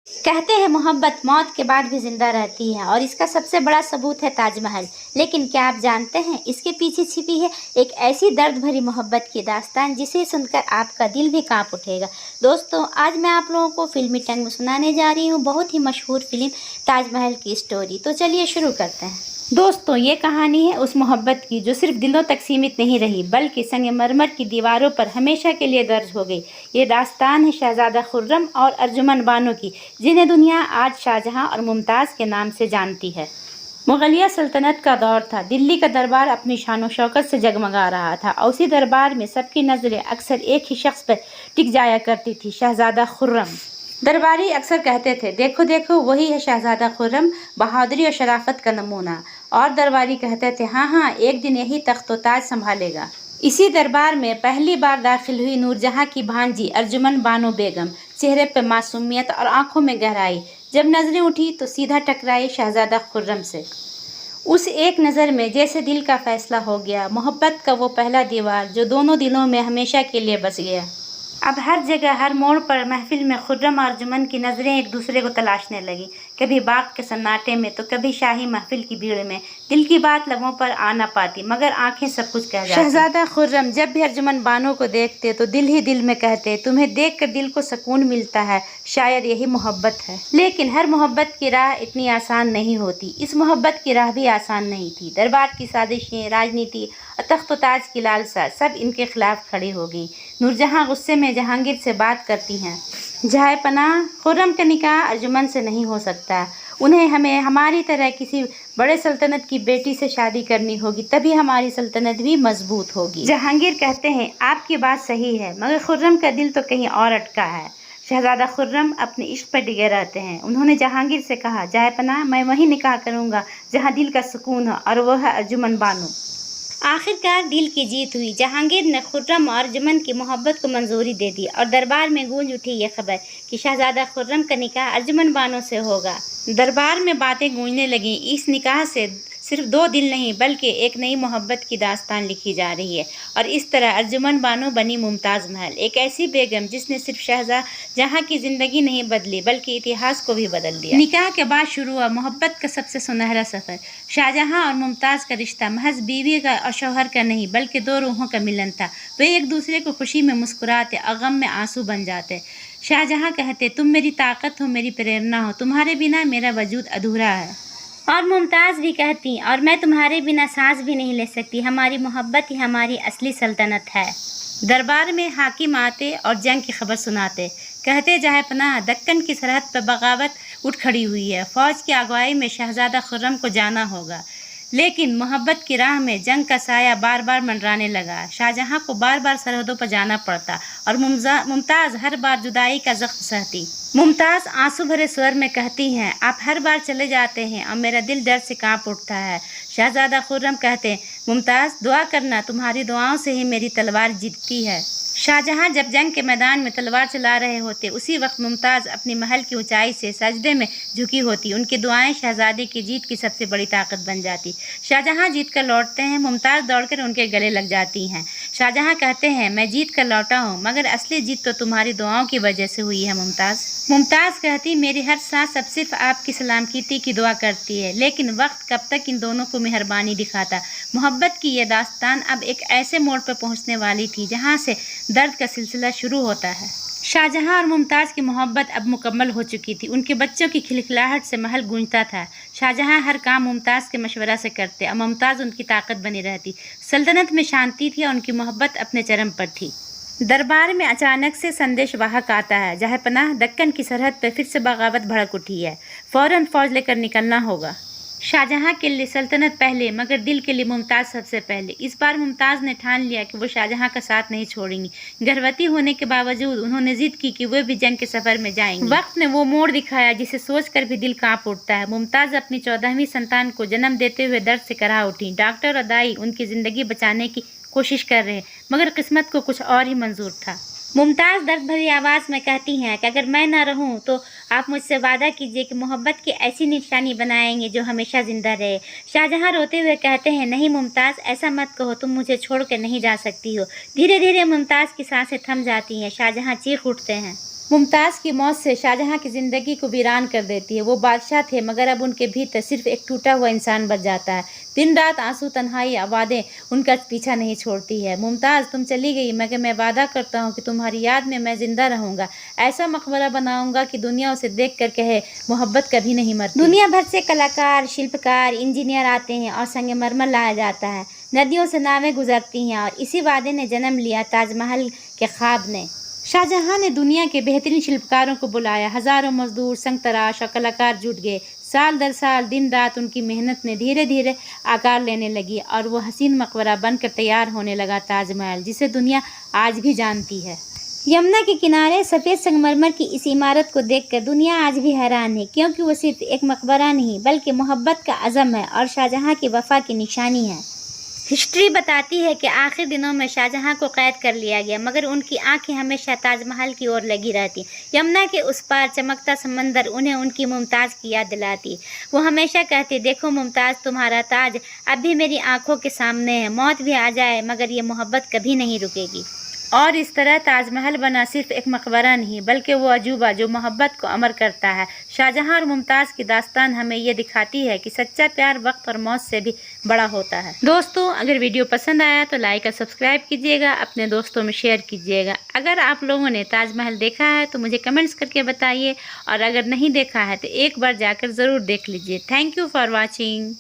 कहते हैं मोहब्बत मौत के बाद भी जिंदा रहती है और इसका सबसे बड़ा सबूत है ताजमहल। लेकिन क्या आप जानते हैं इसके पीछे छिपी है एक ऐसी दर्द भरी मोहब्बत की दास्तान जिसे सुनकर आपका दिल भी कांप उठेगा। दोस्तों, आज मैं आप लोगों को फिल्मी टंग में सुनाने जा रही हूँ बहुत ही मशहूर फिल्म ताजमहल की स्टोरी। तो चलिए शुरू करते हैं। दोस्तों, ये कहानी है उस मोहब्बत की जो सिर्फ दिलों तक सीमित नहीं रही बल्कि संगमरमर की दीवारों पर हमेशा के लिए दर्ज हो गई। ये दास्तान है शहजादा खुर्रम और अर्जुमन बानो की, जिन्हें दुनिया आज शाहजहां और मुमताज़ के नाम से जानती है। मुगलिया सल्तनत का दौर था। दिल्ली का दरबार अपनी शान शौकत से जगमगा रहा था और उसी दरबार में सबकी नज़रें अक्सर एक ही शख्स पर टिक जाया करती थी, शहजादा खुर्रम। दरबारी अक्सर कहते थे, देखो देखो वही है शहजादा खुर्रम, बहादुरी और शराफत का नमूना। और दरबारी कहते थे, हाँ हाँ, एक दिन यही तख्त ताज संभालेगा। इसी दरबार में पहली बार दाखिल हुई नूरजहां की भांजी अर्जुमन बानो बेगम। चेहरे पर मासूमियत और आंखों में गहराई। जब नजरें उठी तो सीधा टकराई शहजादा खुर्रम से। उस एक नज़र में जैसे दिल का फैसला हो गया, मोहब्बत का वो पहला दीवार जो दोनों दिलों में हमेशा के लिए बस गया। अब हर जगह, हर मोड़ पर महफिल में खुर्रम और अर्जुमन की नज़रें एक दूसरे को तलाशने लगी। कभी बाग के सन्नाटे में तो कभी शाही महफिल की भीड़ में। दिल की बात लबों पर आ न पाती मगर आंखें सब कुछ कह जाती। शहजादा खुर्रम जब भी अर्जुमन बानो को देखते तो दिल ही दिल में कहते, तुम्हें देखकर दिल को सुकून मिलता है, शायद यही मोहब्बत है। लेकिन हर मोहब्बत की राह इतनी आसान नहीं होती। इस मोहब्बत की राह भी आसान नहीं थी। दरबार की साजिशें, राजनीति और तख्त ताज की लालसा सब इनके खिलाफ खड़ी हो गई। नूरजहां गुस्से में जहांगीर से बात करती हैं, जहां पनाह, खुर्रम का निकाह अर्जुमन से नहीं हो सकता। उन्हें हमें हमारी तरह किसी बड़े सल्तनत की बेटी से शादी करनी होगी, तभी हमारी सल्तनत भी मजबूत होगी। जहांगीर कहते हैं, आपकी बात सही है मगर खुर्रम का दिल तो कहीं और अटका है। शहजादा खुर्रम अपने इश्क पर डिगे रहते हैं। उन्होंने जहांगीर से कहा, जाए पनाह, मैं वही निकाह करूँगा जहाँ दिल का सुकून हो, और वह है अर्जुमन बानो। आखिरकार दिल की जीत हुई। जहांगीर ने खुर्रम और अर्जुमन की मोहब्बत को मंजूरी दे दी और दरबार में गूंज उठी ये खबर कि शहजादा खुर्रम का निकाह अर्जुमन बानो से होगा। दरबार में बातें गूंजने लगीं, इस निकाह से सिर्फ दो दिल नहीं बल्कि एक नई मोहब्बत की दास्तान लिखी जा रही है। और इस तरह अर्जुमन बानो बनी मुमताज़ महल, एक ऐसी बेगम जिसने सिर्फ शाहजहां की ज़िंदगी नहीं बदली बल्कि इतिहास को भी बदल दिया। निकाह के बाद शुरू हुआ मोहब्बत का सबसे सुनहरा सफ़र। शाहजहां और मुमताज़ का रिश्ता महज बीवी का और शौहर का नहीं बल्कि दो रूहों का मिलन था। वे एक दूसरे को खुशी में मुस्कुराते और गम में आंसू बन जाते। शाहजहां कहते, तुम मेरी ताकत हो, मेरी प्रेरणा हो, तुम्हारे बिना मेरा वजूद अधूरा है। और मुमताज़ भी कहती, और मैं तुम्हारे बिना सांस भी नहीं ले सकती, हमारी मोहब्बत ही हमारी असली सल्तनत है। दरबार में हाकिम आते और जंग की खबर सुनाते। कहते, जहाँ पनाह, दक्कन की सरहद पर बगावत उठ खड़ी हुई है, फौज की अगुवाई में शहजादा खुर्रम को जाना होगा। लेकिन मोहब्बत की राह में जंग का साया बार बार मंडराने लगा। शाहजहां को बार बार सरहदों पर जाना पड़ता और मुमताज़ हर बार जुदाई का जख्म सहती। मुमताज़ आंसू भरे स्वर में कहती हैं, आप हर बार चले जाते हैं और मेरा दिल दर्द से कांप उठता है। शहजादा खुर्रम कहते, मुमताज़ दुआ करना, तुम्हारी दुआओं से ही मेरी तलवार जीतती है। शाहजहां जब जंग के मैदान में तलवार चला रहे होते, उसी वक्त मुमताज़ अपनी महल की ऊंचाई से सजदे में झुकी होती। उनकी दुआएं शहजादे की जीत की सबसे बड़ी ताकत बन जाती। शाहजहां जीत कर लौटते हैं, मुमताज़ दौड़कर उनके गले लग जाती हैं। शाहजहां कहते हैं, मैं जीत कर लौटा हूँ मगर असली जीत तो तुम्हारी दुआओं की वजह से हुई है मुमताज़। मुमताज़ कहती, मेरी हर सांस अब सिर्फ आपकी सलामती की दुआ करती है। लेकिन वक्त कब तक इन दोनों को मेहरबानी दिखाता। मोहब्बत की यह दास्तान अब एक ऐसे मोड़ पर पहुँचने वाली थी जहाँ से दर्द का सिलसिला शुरू होता है। शाहजहां और मुमताज़ की मोहब्बत अब मुकम्मल हो चुकी थी। उनके बच्चों की खिलखिलाहट से महल गूंजता था। शाहजहां हर काम मुमताज़ के मशवरा से करते और मुमताज़ उनकी ताकत बनी रहती। सल्तनत में शांति थी और उनकी मोहब्बत अपने चरम पर थी। दरबार में अचानक से संदेश वाहक आता है, जहाँ पनाह, दक्कन की सरहद पर फिर से बगावत भड़क उठी है, फौरन फौज लेकर निकलना होगा। शाहजहां के लिए सल्तनत पहले मगर दिल के लिए मुमताज़ सबसे पहले। इस बार मुमताज़ ने ठान लिया कि वो शाहजहां का साथ नहीं छोड़ेंगी। गर्भवती होने के बावजूद उन्होंने जिद की कि वे भी जंग के सफ़र में जाएंगी। वक्त ने वो मोड़ दिखाया जिसे सोचकर भी दिल कांप उठता है। मुमताज़ अपनी 14वीं संतान को जन्म देते हुए दर्द से कराह उठी। डॉक्टर और दाई उनकी ज़िंदगी बचाने की कोशिश कर रहे मगर किस्मत को कुछ और ही मंजूर था। मुमताज़ दर्द भरी आवाज़ में कहती हैं कि अगर मैं ना रहूं तो आप मुझसे वादा कीजिए कि मोहब्बत की ऐसी निशानी बनाएंगे जो हमेशा जिंदा रहे। शाहजहां रोते हुए कहते हैं, नहीं मुमताज़, ऐसा मत कहो, तुम मुझे छोड़ कर नहीं जा सकती हो। धीरे धीरे मुमताज़ की सांसें थम जाती हैं। शाहजहां चीख उठते हैं, मुमताज़ की मौत से शाहजहां की ज़िंदगी को वीरान कर देती है। वो बादशाह थे मगर अब उनके भीतर सिर्फ एक टूटा हुआ इंसान बच जाता है। दिन रात आंसू, तन्हाई, आवाज़ें उनका पीछा नहीं छोड़ती है। मुमताज़ तुम चली गई मगर मैं वादा करता हूँ कि तुम्हारी याद में मैं ज़िंदा रहूँगा। ऐसा मकबरा बनाऊँगा कि दुनिया उसे देख कर कहे मोहब्बत कभी नहीं मरती। दुनिया भर से कलाकार, शिल्पकार, इंजीनियर आते हैं और संगमरमर लाया जाता है। नदियों से नावें गुजरती हैं और इसी वादे ने जन्म लिया ताजमहल के ख्वाब ने। शाहजहां ने दुनिया के बेहतरीन शिल्पकारों को बुलाया। हज़ारों मजदूर, संग तराश और कलाकार जुट गए। साल दर साल, दिन रात उनकी मेहनत ने धीरे धीरे आकार लेने लगी और वो हसीन मकबरा बनकर तैयार होने लगा ताजमहल, जिसे दुनिया आज भी जानती है। यमुना के किनारे सफ़ेद संगमरमर की इस इमारत को देखकर दुनिया आज भी हैरान है, क्योंकि वो सिर्फ एक मकबरा नहीं बल्कि मोहब्बत का अज़म है और शाहजहां की वफ़ा की निशानी है। हिस्ट्री बताती है कि आखिर दिनों में शाहजहां को कैद कर लिया गया, मगर उनकी आंखें हमेशा ताजमहल की ओर लगी रहती। यमुना के उस पार चमकता समंदर उन्हें उनकी मुमताज़ की याद दिलाती। वो हमेशा कहती, देखो मुमताज़, तुम्हारा ताज अब भी मेरी आंखों के सामने है। मौत भी आ जाए मगर ये मोहब्बत कभी नहीं रुकेगी। और इस तरह ताजमहल बना सिर्फ एक मकबरा नहीं बल्कि वो अजूबा जो मोहब्बत को अमर करता है। शाहजहां और मुमताज़ की दास्तान हमें ये दिखाती है कि सच्चा प्यार वक्त और मौत से भी बड़ा होता है। दोस्तों, अगर वीडियो पसंद आया तो लाइक और सब्सक्राइब कीजिएगा, अपने दोस्तों में शेयर कीजिएगा। अगर आप लोगों ने ताजमहल देखा है तो मुझे कमेंट्स करके बताइए, और अगर नहीं देखा है तो एक बार जाकर ज़रूर देख लीजिए। Thank you for watching.